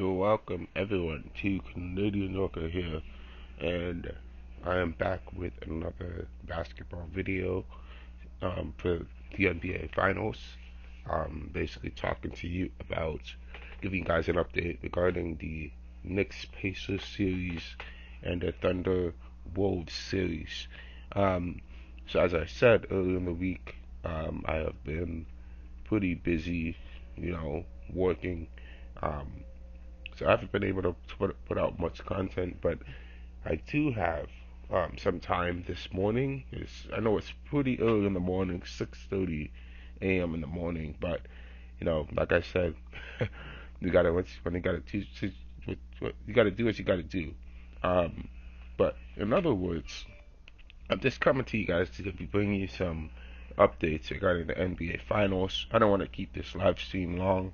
Welcome everyone to Canadian Yorker here, and I am back with another basketball video for the NBA Finals. Basically talking to you about giving you guys an update regarding the Knicks Pacers series and the Thunder Wolves series. Um, so as I said earlier in the week, I have been pretty busy, working. Um, so I haven't been able to put out much content, but I do have some time this morning. I know it's pretty early in the morning, 6:30 a.m. in the morning, but like I said, you gotta when you gotta do what you gotta do what you gotta do. Um, but in other words, I'm just coming to you guys to be bringing you some updates regarding the NBA Finals. I don't want to keep this live stream long,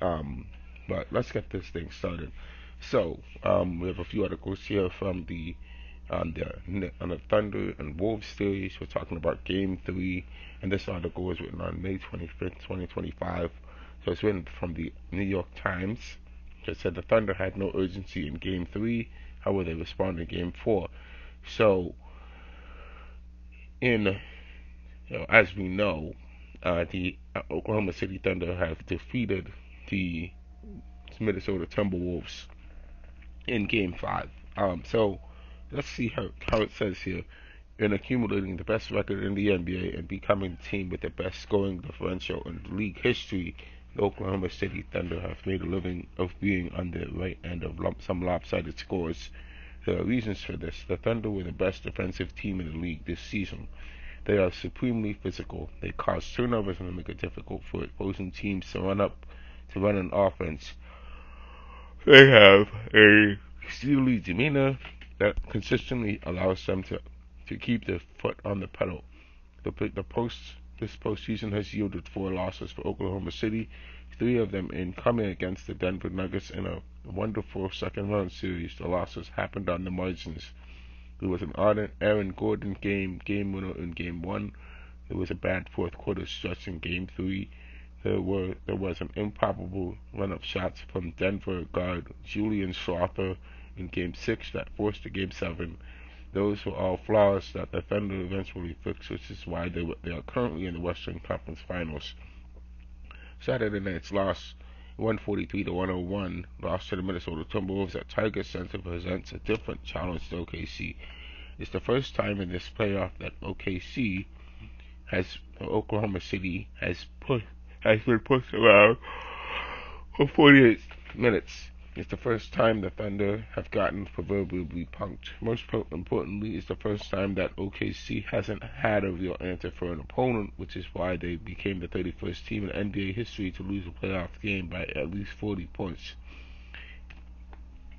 um, but let's get this thing started. So we have a few articles here from the on the Thunder and Wolves series. We're talking about Game 3, and this article was written on May 25th, 2025. So it's written from the New York Times. It said the Thunder had no urgency in Game 3. How will they respond in Game 4? So in as we know, the Oklahoma City Thunder have defeated the Minnesota Timberwolves in Game 5. So let's see how it says here. In accumulating the best record in the NBA and becoming the team with the best scoring differential in league history, the Oklahoma City Thunder have made a living of being on the right end of some lopsided scores. There are reasons for this. The Thunder were the best defensive team in the league this season. They are supremely physical. They cause turnovers and make it difficult for opposing teams to run an offense. They have a steely demeanor that consistently allows them to keep their foot on the pedal. This postseason has yielded 4 losses for Oklahoma City, 3 of them in coming against the Denver Nuggets in a wonderful second round series. The losses happened on the margins. There was an ardent Aaron Gordon game winner in Game 1. There was a bad fourth quarter stretch in Game 3. There was an improbable run of shots from Denver guard Julian Slaughter in Game 6 that forced the Game 7. Those were all flaws that the Thunder eventually fixed, which is why they are currently in the Western Conference Finals. Saturday night's loss, 143-101, loss to the Minnesota Timberwolves at Tiger Center presents a different challenge to OKC. It's the first time in this playoff that Oklahoma City has been pushed around for 48 minutes. It's the first time the Thunder have gotten proverbially punked. Most importantly, it's the first time that OKC hasn't had a real answer for an opponent, which is why they became the 31st team in NBA history to lose a playoff game by at least 40 points.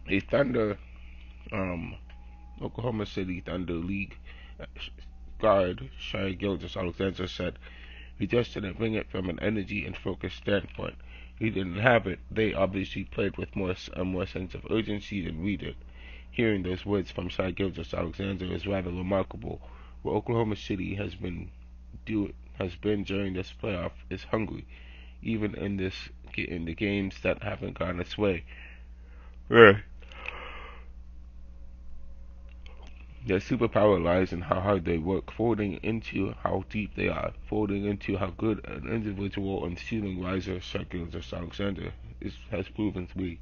A Thunder, Oklahoma City Thunder League guard Shai Gilgeous-Alexander said, "We just didn't bring it from an energy and focus standpoint. We didn't have it. They obviously played with more sense of urgency than we did." Hearing those words from Shai Gilgeous-Alexander is rather remarkable. What Oklahoma City has been during this playoff is hungry, even in the games that haven't gone its way. Yeah. Their superpower lies in how hard they work, folding into how deep they are, folding into how good an individual and ceiling riser Shakil Alexander has proven to be.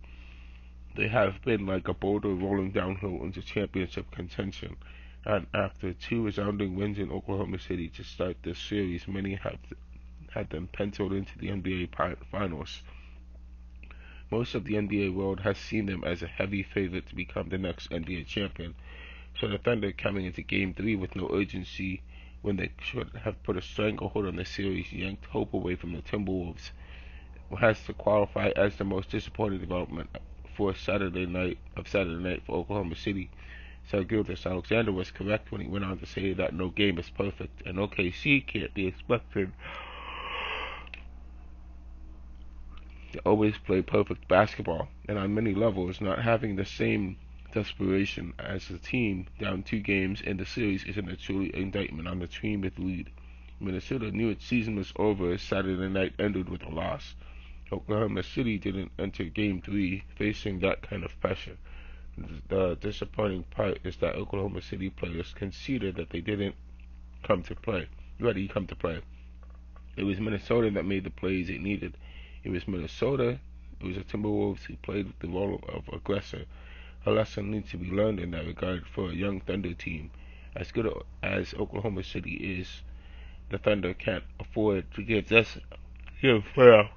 They have been like a boulder rolling downhill into championship contention, and after 2 resounding wins in Oklahoma City to start this series, many have had them penciled into the NBA Finals. Most of the NBA world has seen them as a heavy favorite to become the next NBA champion. So the Thunder coming into Game 3 with no urgency when they should have put a stranglehold on the series yanked hope away from the Timberwolves, has to qualify as the most disappointing development for Saturday night for Oklahoma City. So Gilgeous-Alexander was correct when he went on to say that no game is perfect, and OKC can't be expected to always play perfect basketball, and on many levels, not having the same desperation as the team down 2 games in the series isn't a truly indictment on the team with the lead. Minnesota knew its season was over as Saturday night ended with a loss. Oklahoma City didn't enter Game 3 facing that kind of pressure. The disappointing part is that Oklahoma City players conceded that they didn't come to play. It was Minnesota that made the plays it needed. It was Minnesota. It was the Timberwolves who played the role of aggressor. A lesson needs to be learned in that regard for a young Thunder team. As good as Oklahoma City is, the Thunder can't afford to playoff.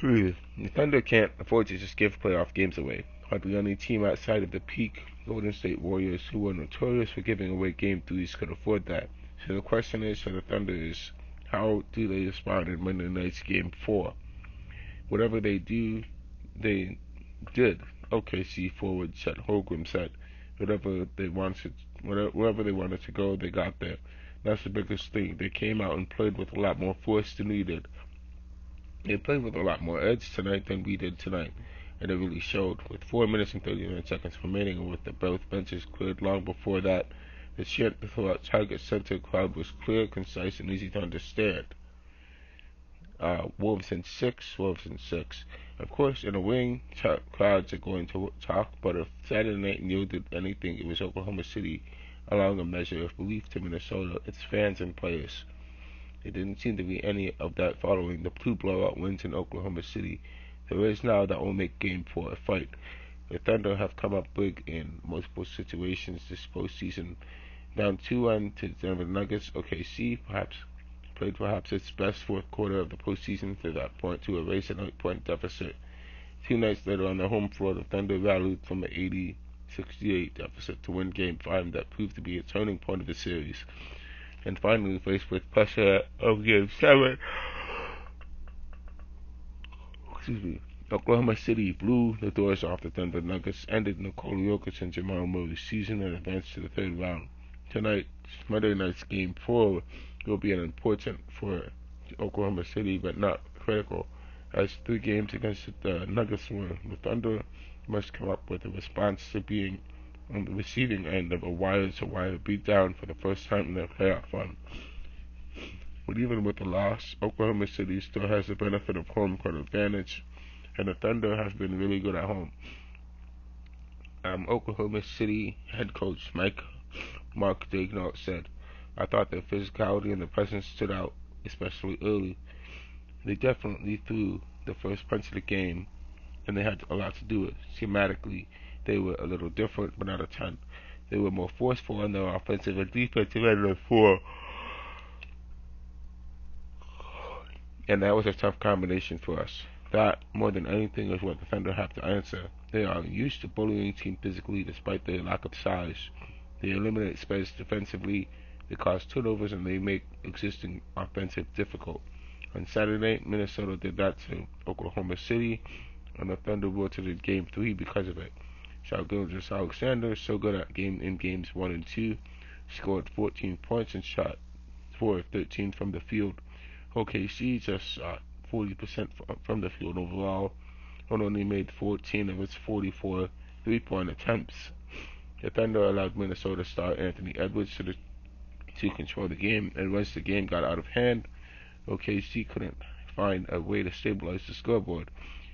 The Thunder can't afford to just give playoff games away. Hardly any team outside of the peak Golden State Warriors, who were notorious for giving away Game 3s, could afford that. So the question is for the Thunder is, how do they respond in Monday night's Game 4? Whatever they do, they did. OKC forward Chet Holmgren said, wherever they wanted to go, they got there. That's the biggest thing. They came out and played with a lot more force than we did. They played with a lot more edge tonight than we did tonight, and it really showed. With 4 minutes and 39 seconds remaining, and with both benches cleared long before that, the chant throughout Target Center crowd was clear, concise, and easy to understand. Wolves in six. Of course, in a wing, crowds are going to talk, but if Saturday night yielded anything, it was Oklahoma City allowing a measure of relief to Minnesota, its fans and players. There didn't seem to be any of that following the two blowout wins in Oklahoma City. There is now that will make Game 4 a fight. The Thunder have come up big in multiple situations this postseason. Down 2-1 to Denver Nuggets, OKC played its best fourth quarter of the postseason to that point to erase an 8-point deficit. 2 nights later on the home floor, the Thunder rallied from an 80-68 deficit to win Game 5 that proved to be a turning point of the series. And finally, faced with pressure of Game 7, Oklahoma City blew the doors off the Denver Nuggets, ended Nikola Jokic and Jamal Murray's season, and advanced to the third round. Tonight, Monday night's Game 4 will be an important for Oklahoma City, but not critical, as 3 games against the Nuggets were. The Thunder must come up with a response to being on the receiving end of a wire-to-wire beatdown for the first time in their playoff run. But even with the loss, Oklahoma City still has the benefit of home court advantage, and the Thunder have been really good at home. Oklahoma City head coach Mark Daignault said, "I thought their physicality and the presence stood out, especially early. They definitely threw the first punch of the game, and they had a lot to do it. Schematically, they were a little different, but not a ton. They were more forceful on their offensive and defensive end of the floor, and that was a tough combination for us. That, more than anything, is what the Thunder have to answer. They are used to bullying team physically despite their lack of size. They eliminate space defensively, they cause turnovers, and they make existing offensive difficult. On Saturday, Minnesota did that to Oklahoma City, and the Thunder wilted Game 3 because of it. Shai Gilgeous-Alexander, so good at games 1 and 2, scored 14 points and shot 4 of 13 from the field. OKC just shot 40% from the field overall, and only made 14 of its 44 3-point attempts. The Thunder allowed Minnesota star Anthony Edwards to control the game, and once the game got out of hand, OKC couldn't find a way to stabilize the scoreboard,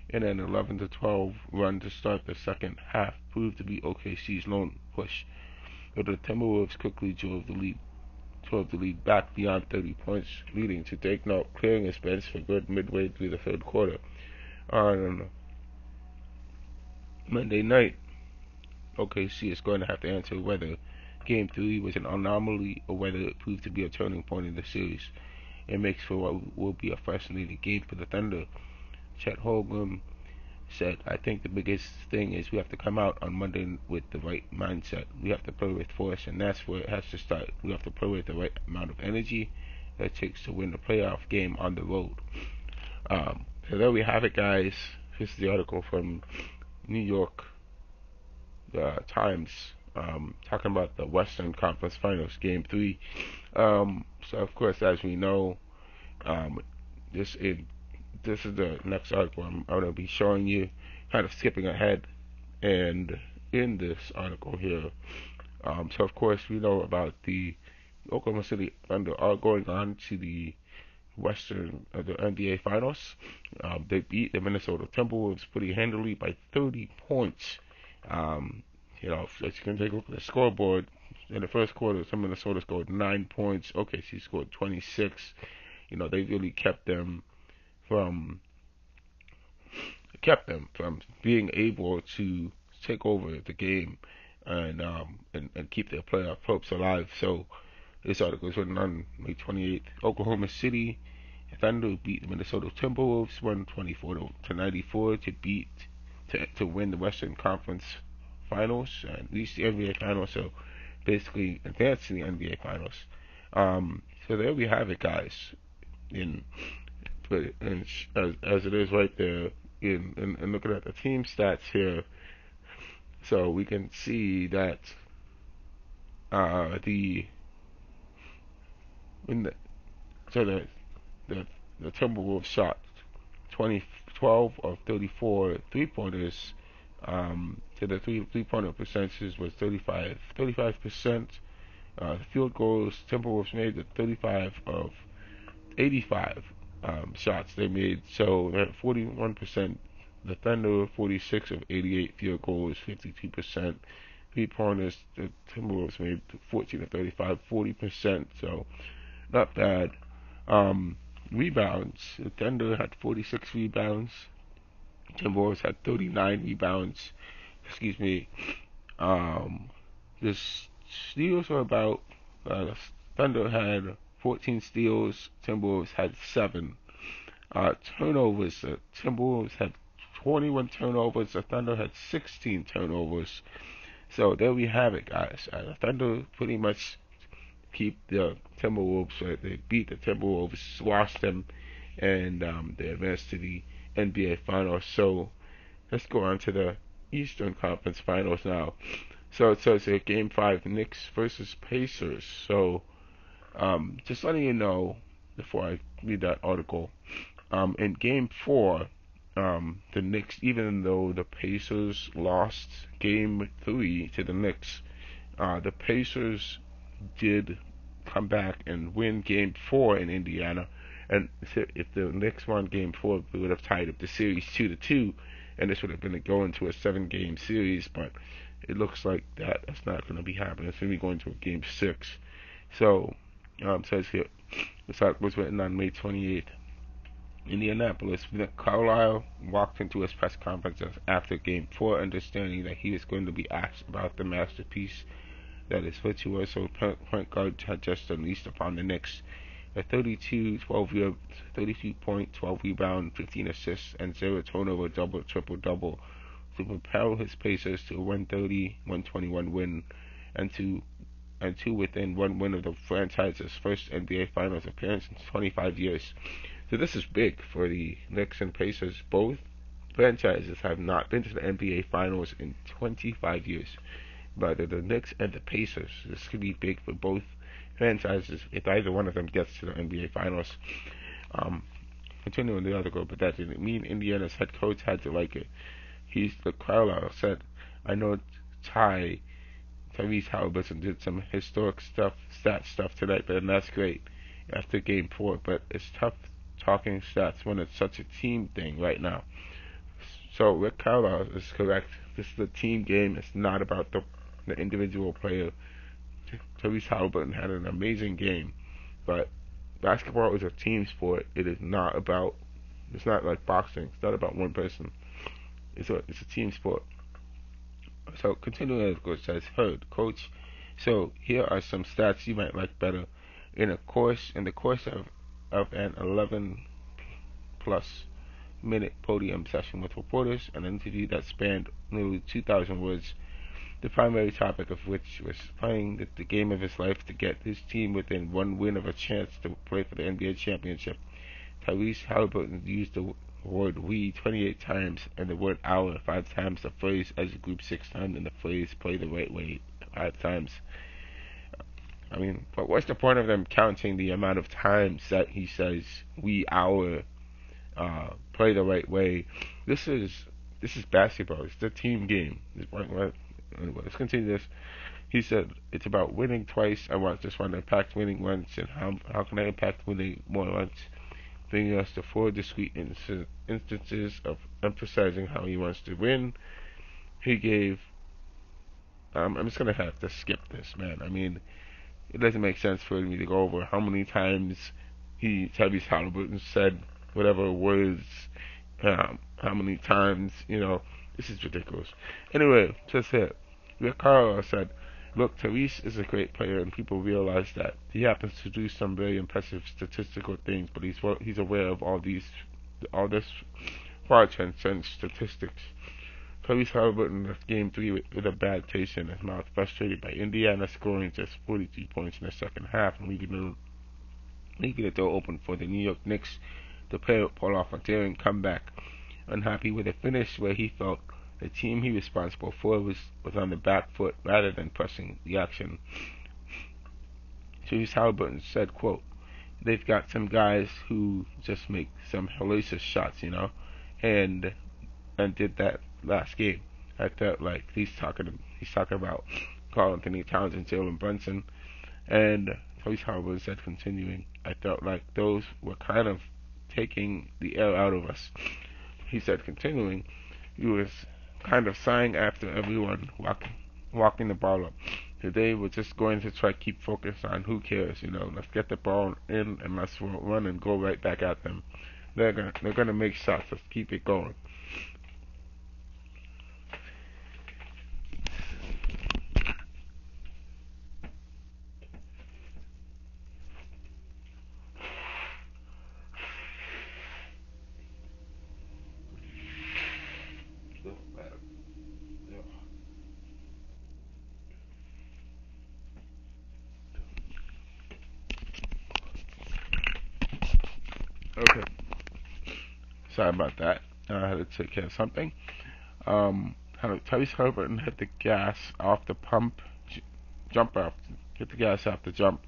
and an 11-12 run to start the second half proved to be OKC's lone push. But the Timberwolves quickly drove the lead back beyond 30 points, leading to Daignault clearing his bench for good midway through the third quarter. On Monday night, OKC is going to have to answer whether Game 3 was an anomaly or whether it proved to be a turning point in the series. It makes for what will be a fascinating game for the Thunder. Chet Holmgren said, "I think the biggest thing is we have to come out on Monday with the right mindset. We have to play with force, and that's where it has to start. We have to play with the right amount of energy that it takes to win the playoff game on the road." So there we have it, guys. This is the article from New York Times, talking about the Western Conference Finals, Game 3. So, of course, as we know, this is the next article I'm going to be showing you, kind of skipping ahead. And in this article here, so of course we know about the Oklahoma City Thunder are going on to the the NBA Finals. They beat the Minnesota Timberwolves pretty handily by 30 points. Um, as you can take a look at the scoreboard, in the first quarter, Minnesota scored 9 points. OKC scored 26. They really from kept them from being able to take over the game and keep their playoff hopes alive. So this article is written on May 28th. Oklahoma City Thunder beat the Minnesota Timberwolves 124 to 94 to win the Western Conference Finals and reach the NBA Finals. So basically advance to the NBA Finals. So there we have it, guys. In and as it is right there in looking at the team stats here, so we can see that the in the so the the Timberwolves shot 12 of 34 three-pointers. So the three-pointer percentages was 35%. The field goals, Timberwolves made the 35 of 85 shots they made. So they're at 41%. The Thunder 46 of 88 field goals, 52%. Three-pointers, the Timberwolves made 14 of 35, 40%. So not bad. Rebounds, the Thunder had 46 rebounds. Timberwolves had 39 rebounds. Excuse me. The steals were about. Thunder had 14 steals. Timberwolves had 7. Turnovers. The Timberwolves had 21 turnovers. The Thunder had 16 turnovers. So there we have it, guys. The Thunder pretty much keep the Timberwolves. They beat the Timberwolves, squashed them, and they advanced to the NBA Finals. So let's go on to the Eastern Conference Finals now. So it says here, Game 5, Knicks versus Pacers. So just letting you know before I read that article, in Game 4, the Knicks, even though the Pacers lost Game 3 to the Knicks, the Pacers did come back and win Game 4 in Indiana. And if the Knicks won Game 4, we would have tied up the series 2-2, and this would have been going to a 7-game series. But it looks like that's not going to be happening. It's going to be going to a Game 6. So it says here, this article was written on May 28th. Indianapolis, Nick Carlisle walked into his press conference after Game 4, understanding that he was going to be asked about the masterpiece that his virtuoso point guard had just unleashed upon the Knicks. A 32 point, 12 rebound, 15 assists, and 0 turnover triple-double to propel his Pacers to a 130-121 win and to within one win of the franchise's first NBA Finals appearance in 25 years. So this is big for the Knicks and Pacers. Both franchises have not been to the NBA Finals in 25 years. But the Knicks and the Pacers, this could be big for both franchises if either one of them gets to the NBA Finals. Continuing the article, but that didn't mean Indiana's head coach had to like it. The Carlisle said, "I know Tyrese Halliburton did some historic stat stuff tonight, and that's great after Game 4, but it's tough talking stats when it's such a team thing right now." So Rick Carlisle is correct. This is a team game. It's not about the individual player. Tyrese Halliburton had an amazing game, but basketball is a team sport. It's not like boxing. It's not about one person. It's a team sport. So continuing, it says, "Heard, coach. So here are some stats you might like better. In the course of an 11+ minute podium session with reporters, an interview that spanned nearly 2,000 words, the primary topic of which was playing the game of his life to get his team within one win of a chance to play for the NBA championship. Tyrese Halliburton used the word 'we' 28 times and the word 'hour' 5 times, the phrase 'as a group' 6 times, and the phrase 'play the right way' 5 times. I mean, but what's the point of them counting the amount of times that he says 'we', 'hour', 'play the right way'? This is basketball. It's a team game. Anyway, let's continue this. He said, "It's about winning twice. I just want to impact winning once, and how can I impact winning more once? bringing us to four discrete instances of emphasizing how he wants to win. He gave. I'm just gonna have to skip this, man. I mean, it doesn't make sense for me to go over how many times Tyrese Halliburton said whatever words, how many times, this is ridiculous. Anyway, just here, Rick Carlisle said, look, Tyrese is a great player, and people realize that. He happens to do some very impressive statistical things, but he's aware of all this far transcends statistics. Tyrese Halliburton left Game 3 with a bad taste in his mouth, frustrated by Indiana scoring just 43 points in the second half and leaving the door open for the New York Knicks to pull off a daring comeback. Unhappy with the finish where he felt the team he was responsible for was on the back foot rather than pressing the action. Tyrese Halliburton said, quote, they've got some guys who just make some hellacious shots, and did that last game. I felt like he's talking about Karl-Anthony Towns and Jalen Brunson, and Tyrese Halliburton said, continuing, I felt like those were kind of taking the air out of us. He said, continuing, he was kind of sighing after everyone walking the ball up. Today we're just going to try to keep focused on who cares, let's get the ball in and let's run and go right back at them. They're gonna make shots, let's keep it going. Okay, sorry about that. I had to take care of something. Tyrese Halliburton hit the gas off the pump, hit the gas off the jump,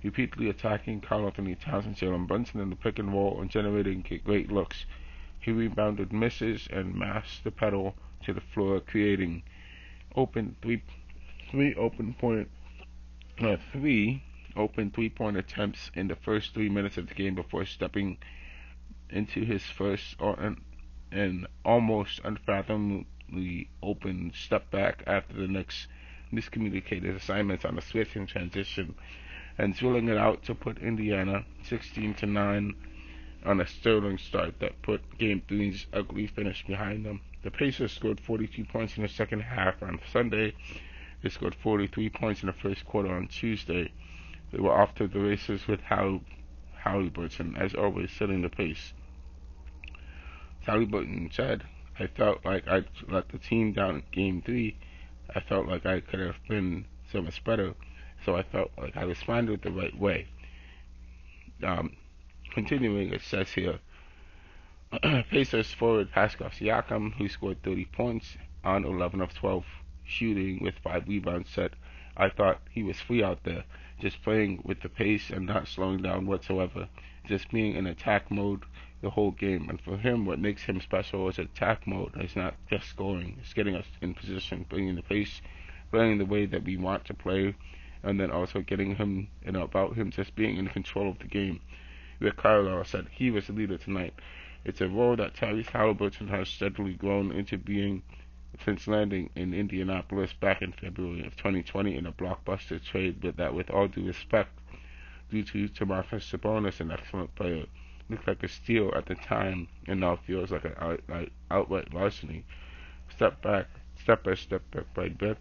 repeatedly attacking Karl-Anthony Towns and Jalen Brunson in the pick and roll and generating great looks. He rebounded misses and mashed the pedal to the floor, creating three open three-point attempts in the first 3 minutes of the game before stepping into his first an almost unfathomably open step back after the Knicks miscommunicated assignments on a switch and transition, and drilling it out to put Indiana 16-9 on a sterling start that put Game 3's ugly finish behind them. The Pacers scored 42 points in the second half on Sunday. They scored 43 points in the first quarter on Tuesday. They were off to the races with Halliburton, as always, setting the pace. Halliburton said, I felt like I let the team down in Game 3. I felt like I could have been so much better, so I felt like I responded the right way. Continuing, it says here, Pacers forward Pascal Siakam, who scored 30 points on 11 of 12 shooting with 5 rebounds, said, I thought he was free out there, just playing with the pace and not slowing down whatsoever, just being in attack mode the whole game. And for him, what makes him special is attack mode. It's not just scoring, it's getting us in position, bringing the pace, playing the way that we want to play, and then also getting him, about him just being in control of the game. Rick Carlisle said he was the leader tonight. It's a role that Tyrese Halliburton has steadily grown into being since landing in Indianapolis back in February of 2020 in a blockbuster trade, but that, with all due respect, due to Tomas Sabonis, an excellent player, looked like a steal at the time and now feels like an outright larceny. Step by step, brick by brick,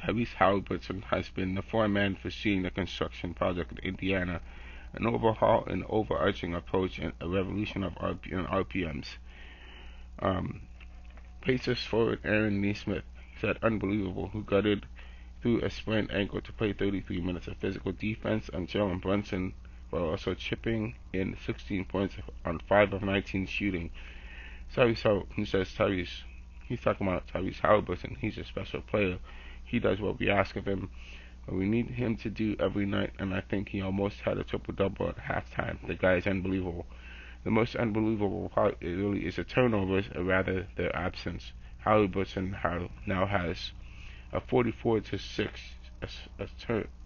Tyrese Halliburton has been the foreman for seeing the construction project in Indiana, an overhaul, an overarching approach, and a revolution of RPMs. Pacers forward Aaron Nesmith said unbelievable, who gutted through a sprained ankle to play 33 minutes of physical defense on Jalen Brunson, while also chipping in 16 points on 5 of 19 shooting. He's talking about Tyrese Halliburton. He's a special player. He does what we ask of him, what we need him to do every night, and I think he almost had a triple-double at halftime. The guy is unbelievable. The most unbelievable part really is the turnovers, or rather their absence. Halliburton now has a 44-6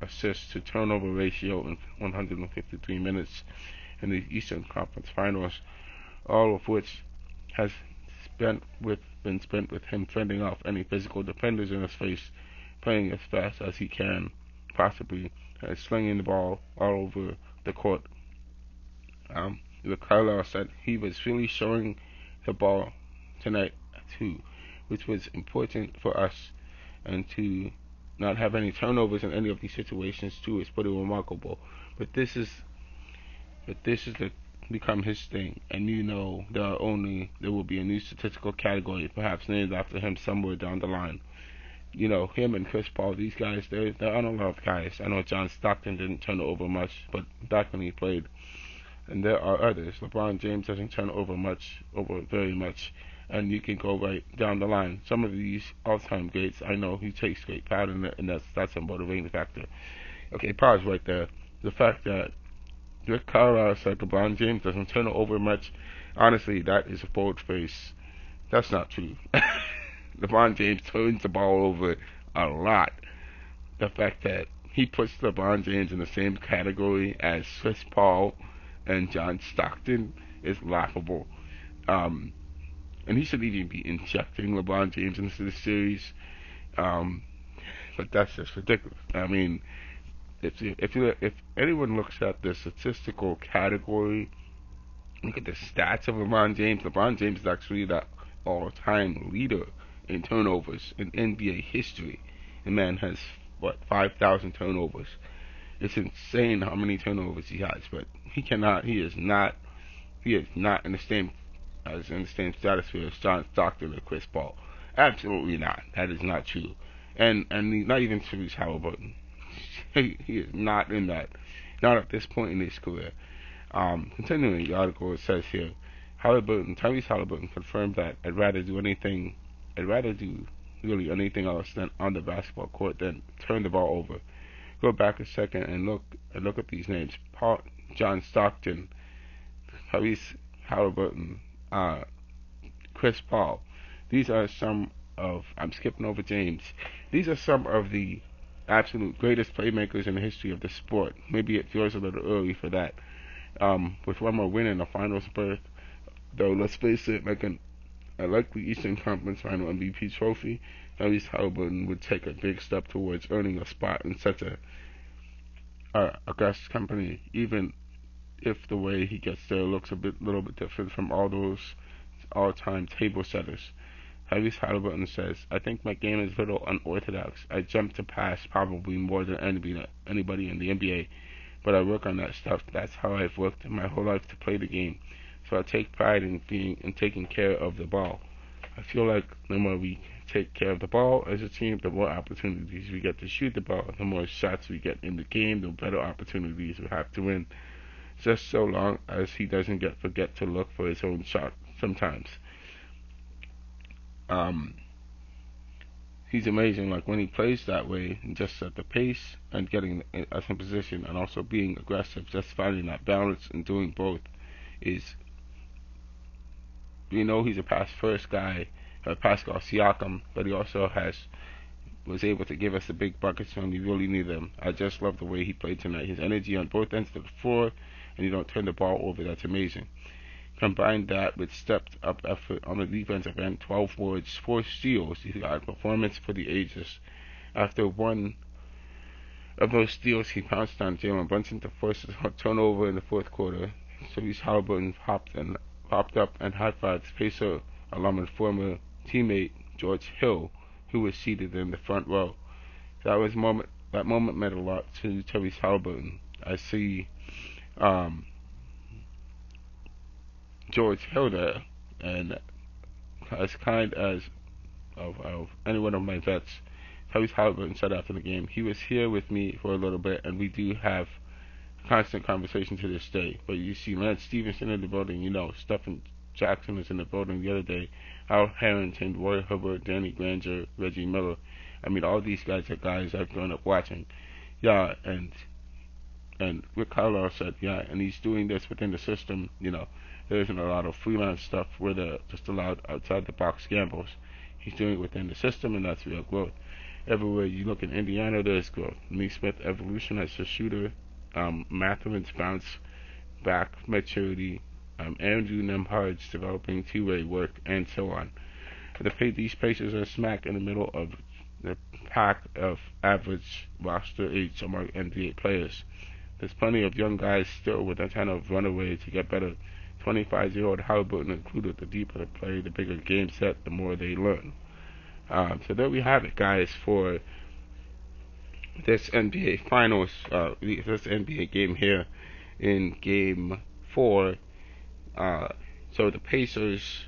assist to turnover ratio in 153 minutes, in the Eastern Conference Finals, all of which has been spent with him fending off any physical defenders in his face, playing as fast as he can possibly, and slinging the ball all over the court. The Carlisle said he was really showing the ball tonight too, which was important for us, and to not have any turnovers in any of these situations too is pretty remarkable. But this is the become his thing, and there will be a new statistical category, perhaps named after him somewhere down the line. Him and Chris Paul, these guys, they're unloved guys. I know John Stockton didn't turn over much, but back when he played, and there are others. LeBron James doesn't turn over very much, and you can go right down the line. Some of these all-time greats, I know he takes great pride in it, and that's a motivating factor. Okay, pause right there. The fact that Rick Carlisle said LeBron James doesn't turn it over much, honestly, that is a bold face. That's not true. LeBron James turns the ball over a lot. The fact that he puts LeBron James in the same category as Chris Paul and John Stockton is laughable. And he should even be injecting LeBron James into the series. But that's just ridiculous. I mean, if anyone looks at the statistical category, look at the stats of LeBron James. LeBron James is actually the all-time leader in turnovers in NBA history. The man has 5,000 turnovers. It's insane how many turnovers he has, but he is not in the same stratosphere as John Stockton or Chris Paul. Absolutely not. That is not true. And not even Tyrese Halliburton. He is not in that. Not at this point in his career. Continuing the article, it says here, Tyrese Halliburton confirmed that I'd rather do really anything else than on the basketball court than turn the ball over. Go back a second and look at these names: John Stockton, Tyrese Halliburton, Chris Paul. These are some of, I'm skipping over James. These are some of the absolute greatest playmakers in the history of the sport. Maybe it feels a little early for that. With one more win in the finals berth, though let's face it, like a likely Eastern Conference Final MVP trophy, Tyrese Halliburton would take a big step towards earning a spot in such a august company, even if the way he gets there looks little bit different from all those all-time table setters. Tyrese Halliburton says, I think my game is a little unorthodox. I jump to pass probably more than anybody in the NBA, but I work on that stuff. That's how I've worked my whole life to play the game. So I take pride in taking care of the ball. I feel like the more we take care of the ball as a team, the more opportunities we get to shoot the ball. The more shots we get in the game, the better opportunities we have to win. Just so long as he doesn't forget to look for his own shot sometimes. He's amazing. Like when he plays that way, just at the pace and getting us in position, and also being aggressive, just finding that balance and doing both is. He's a pass-first guy, Pascal Siakam, but he also was able to give us the big buckets when we really need them. I just love the way he played tonight. His energy on both ends of the floor, and you don't turn the ball over. That's amazing. Combine that with stepped-up effort on the defensive end, 12 boards, 4 steals. He got a performance for the ages. After one of those steals, he pounced on Jalen Brunson to force a turnover in the fourth quarter. Tyrese Halliburton popped up and high-fived Pacer alum and former teammate George Hill, who was seated in the front row. That moment meant a lot to Tyrese Halliburton. I see George Hill there, and as kind as of any one of my vets, Tyrese Halliburton said after the game, he was here with me for a little bit, and we do have constant conversation to this day. But you see Lance Stevenson in the building, Stephen Jackson was in the building the other day, Al Harrington, Roy Hibbert, Danny Granger, Reggie Miller. I mean, all these guys are guys I've grown up watching. Yeah, and Rick Carlisle said, yeah, and he's doing this within the system. There isn't a lot of freelance stuff where they're just allowed outside the box gambles. He's doing it within the system, and that's real growth. Everywhere you look in Indiana, there's growth. Neesmith evolution as a shooter, Mathurin's bounce back maturity, Andrew Nemhard's developing two-way work, and so on. These Pacers are smack in the middle of the pack of average roster age among NBA players. There's plenty of young guys still with a ton of runaway to get better. 25-year-old Halliburton included. The deeper they play, the bigger game set, the more they learn. So there we have it, guys, for this NBA Finals, this NBA game here in Game 4. So the Pacers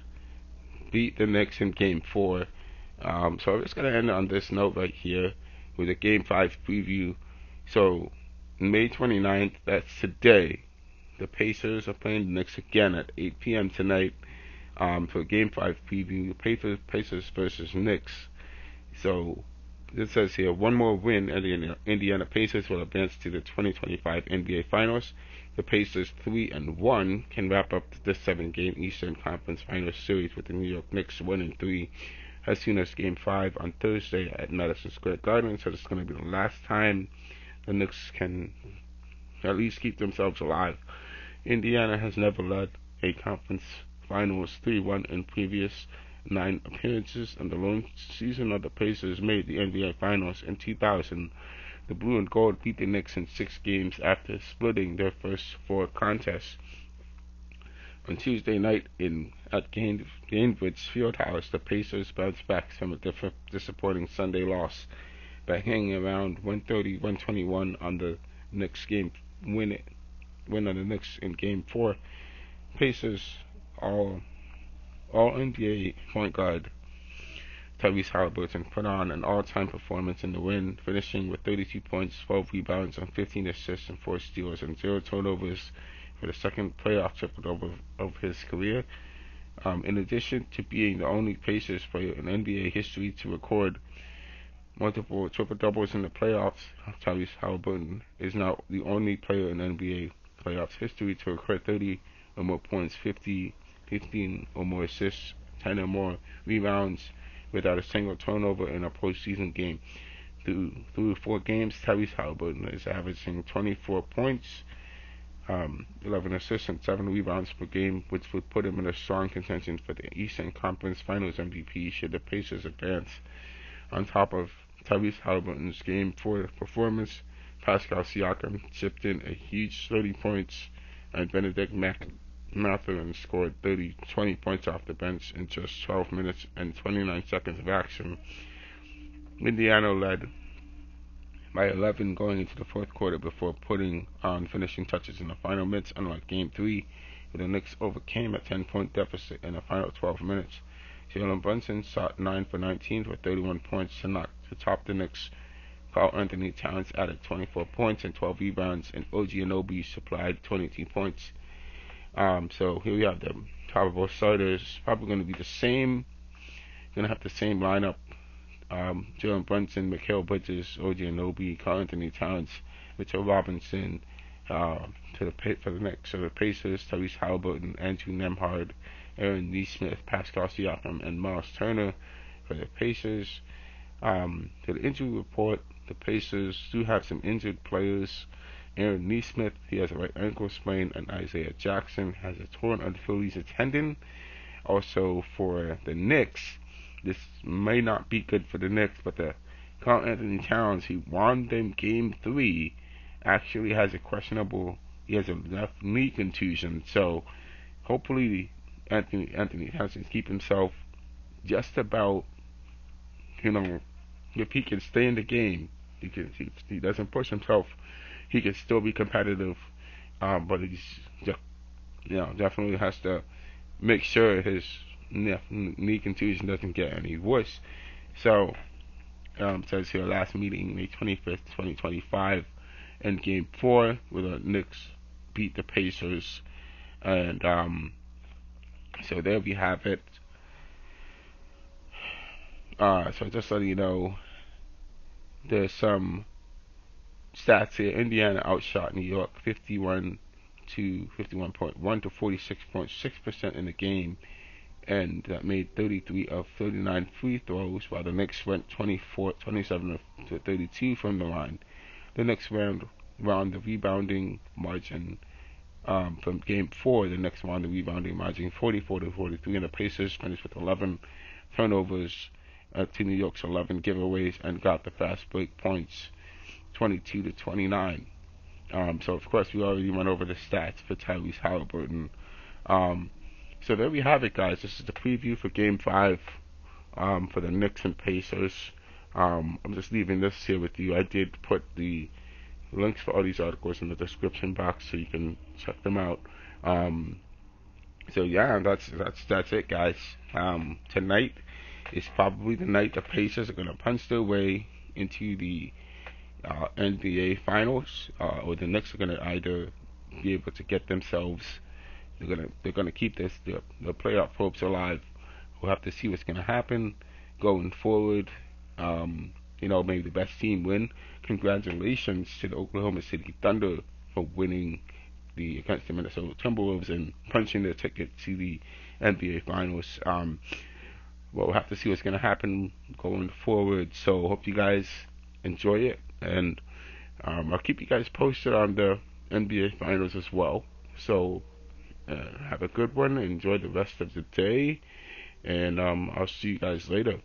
beat the Knicks in Game 4. So I'm just going to end on this note right here with a Game 5 preview. So May 29th, that's today, the Pacers are playing the Knicks again at 8 p.m. tonight for Game 5 preview. Pacers versus Knicks. So it says here, one more win and the Indiana Pacers will advance to the 2025 NBA Finals. The Pacers 3-1 can wrap up this 7-game Eastern Conference Finals series with the New York Knicks 1-3 as soon as Game 5 on Thursday at Madison Square Garden. So this is going to be the last time the Knicks can at least keep themselves alive. Indiana has never led a conference finals 3-1 in previous 9 appearances, and the lone season of the Pacers made the NBA Finals in 2000. The Blue and Gold beat the Knicks in 6 games after splitting their first 4 contests. On Tuesday night at Gainbridge Fieldhouse, the Pacers bounced back from a disappointing Sunday loss by hanging around 130-121 on the Knicks game win on the Knicks in Game 4. Pacers all NBA point guard Tyrese Halliburton put on an all-time performance in the win, finishing with 32 points, 12 rebounds, and 15 assists and 4 steals and 0 turnovers for the second playoff triple-double of his career. In addition to being the only Pacers player in NBA history to record multiple triple-doubles in the playoffs, Tyrese Halliburton is now the only player in NBA playoffs history to record 30 or more points, 15 or more assists, 10 or more rebounds without a single turnover in a postseason game. Through 4 games, Tyrese Halliburton is averaging 24 points, 11 assists, and 7 rebounds per game, which would put him in a strong contention for the Eastern Conference Finals MVP should the Pacers advance. On top of Tyrese Halliburton's Game 4 performance, Pascal Siakam chipped in a huge 30 points, and Benedict Mathurin scored 20 points off the bench in just 12 minutes and 29 seconds of action. Indiana led by 11 going into the fourth quarter before putting on finishing touches in the final minutes, unlike Game 3, where the Knicks overcame a 10-point deficit in the final 12 minutes. Jalen Brunson shot 9 for 19 for 31 points to top the Knicks. Karl-Anthony Towns added 24 points and 12 rebounds, and OG Anunoby supplied 22 points. So here we have the probable starters. Probably going to be the same. Going to have the same lineup. Jalen Brunson, Mikal Bridges, OG Anunoby, Karl-Anthony Towns, Mitchell Robinson for the Knicks. So the Pacers, Tyrese Halliburton, Andrew Nemhard, Aaron Nesmith, Pascal Siakam, and Miles Turner for the Pacers. To the injury report, the Pacers do have some injured players. Aaron Nesmith, he has a right ankle sprain, and Isaiah Jackson has a torn Achilles tendon. Also for the Knicks, this may not be good for the Knicks, but the Karl-Anthony Towns, he won them Game 3, actually has a left knee contusion. So hopefully Anthony Towns can keep himself just about, if he can stay in the game, he doesn't push himself, he can still be competitive, but he's definitely has to make sure his knee contusion doesn't get any worse. So says here, last meeting May 25th, 2025, in Game 4, where the Knicks beat the Pacers, and so there we have it. So just letting you know, there's some stats here. Indiana outshot New York 51.1 to 46.6% in the game, and that made 33 of 39 free throws, while the Knicks went 27 to 32 from the line. The Knicks round the rebounding margin From Game 4, the Knicks won the rebounding margin 44-43, and the Pacers finished with 11 turnovers to New York's 11 giveaways and got the fast break points 22-29. So of course we already went over the stats for Tyrese Halliburton. So there we have it, guys. This is the preview for Game 5 for the Knicks and Pacers. I'm just leaving this here with you. I did put the links for all these articles in the description box so you can check them out. So yeah, that's it, guys. Tonight is probably the night the Pacers are gonna punch their way into the NBA Finals, or the Knicks are gonna either be able to get themselves. They're gonna keep the playoff hopes alive. We'll have to see what's gonna happen going forward. Maybe the best team win. Congratulations to the Oklahoma City Thunder for winning against the Minnesota Timberwolves and punching their ticket to the NBA Finals. We'll have to see what's going to happen going forward. So hope you guys enjoy it, and I'll keep you guys posted on the NBA Finals as well. So have a good one. Enjoy the rest of the day, and I'll see you guys later.